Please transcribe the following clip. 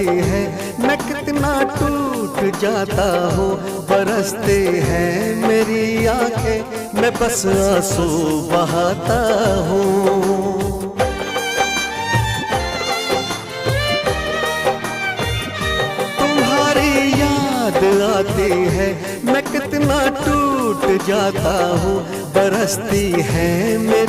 आती है मैं कितना टूट जाता हूँ। बरसते हैं मेरी आंखें मैं बस आंसू बहाता हूँ। आती है मैं कितना टूट जाता हूँ। बरसती है मेरी